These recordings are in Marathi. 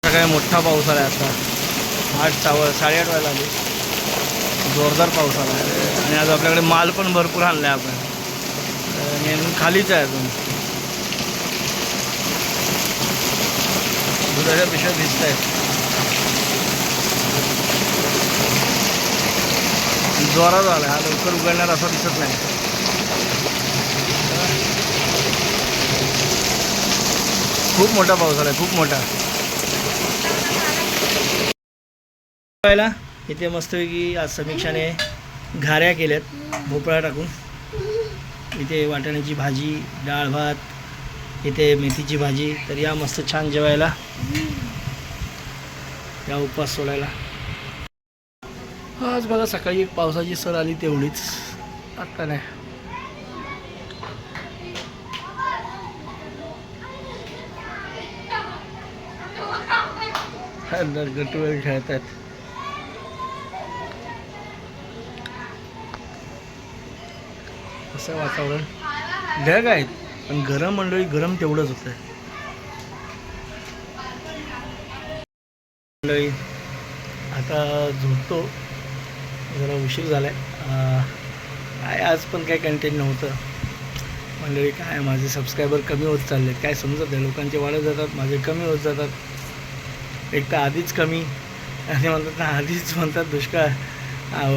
सकाळी मोठा पाऊस आला आता 8:08 वाजता आली जोरदार पाऊस आला आणि आज आपल्याकडे माल पण भरपूर आणला आहे आपण नेमून खालीच आहे अजून दुधाच्या पिशव्या भिजत आहेत जोरात आला हा लवकर उघडणार असा दिसत नाही खूप मोठा पाऊस आला खूप मोठा पाहिला इथे मस्तपैकी आज समीक्षाने घाऱ्या केल्यात भोपळा टाकून इथे वाटाण्याची भाजी डाळ भात इथे मेथीची भाजी तर या मस्त छान जेवायला या उपवास सोडायला आज बघा सकाळी एक पावसाची सर आली तेवढीच आता नाही गटूळ खेळत आहेत असं वातावरण ढग आहेत पण गरम मंडळी गरम तेवढंच होतं मंडळी आता झोपतो जरा उशीर झालाय काय आज पण काय कंटेंट नव्हतं मंडळी काय माझे सबस्क्रायबर कमी होत चालले काय समजत आहे लोकांचे वाढत जातात माझे कमी होत जातात एक तर आधीच कमी आणि म्हणतात ना आधीच म्हणतात दुष्काळ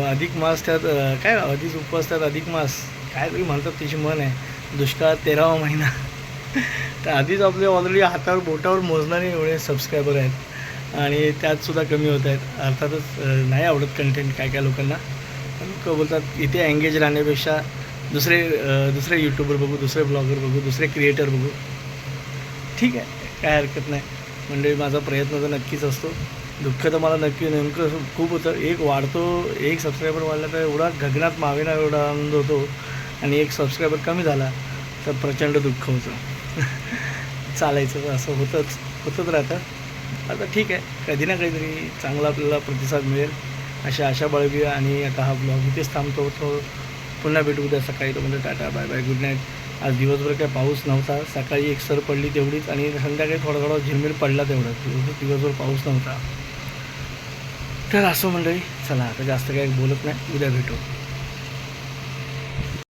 अधिक मास त्यात काय आधीच उपवास त्यात अधिक मास काय तरी म्हणतात त्याची मन आहे दुष्काळ 13वा महिना तर आधीच आपले ऑलरेडी हातावर बोटावर मोजणारे एवढे सबस्क्रायबर आहेत आणि त्यातसुद्धा कमी होत आहेत अर्थातच नाही आवडत कंटेंट काय काय लोकांना पण बोलतात इथे एंगेज राहण्यापेक्षा दुसरे यूट्यूबर बघू दुसरे ब्लॉगर बघू दुसरे क्रिएटर बघू ठीक आहे काय हरकत नाही म्हणजे माझा प्रयत्न तर नक्कीच असतो दुःख तर मला नक्की नेमकं खूप होतं एक वाढतो एक सबस्क्रायबर वाढला तर एवढा गगनात मावेना एवढा आनंद होतो आणि एक सबस्क्रायबर कमी झाला तर प्रचंड दुःख होतं चालायचं असं होतच राहतं आता ठीक आहे कधी ना काहीतरी चांगला आपल्याला प्रतिसाद मिळेल अशा आशा बाळगूया आणि आता हा ब्लॉग इथेच थांबतो तो पुन्हा भेटू उद्या सकाळी तो म्हणजे tata bye bye good night आज दिवसभर काय पाऊस नव्हता सकाळी एक सर पडली तेवढीच आणि संध्याकाळी थोडा झिरमिर पडला तेवढाच दिवसभर पाऊस नव्हता तर असं मंडळी चला आता जास्त काही बोलत नाही उद्या भेटू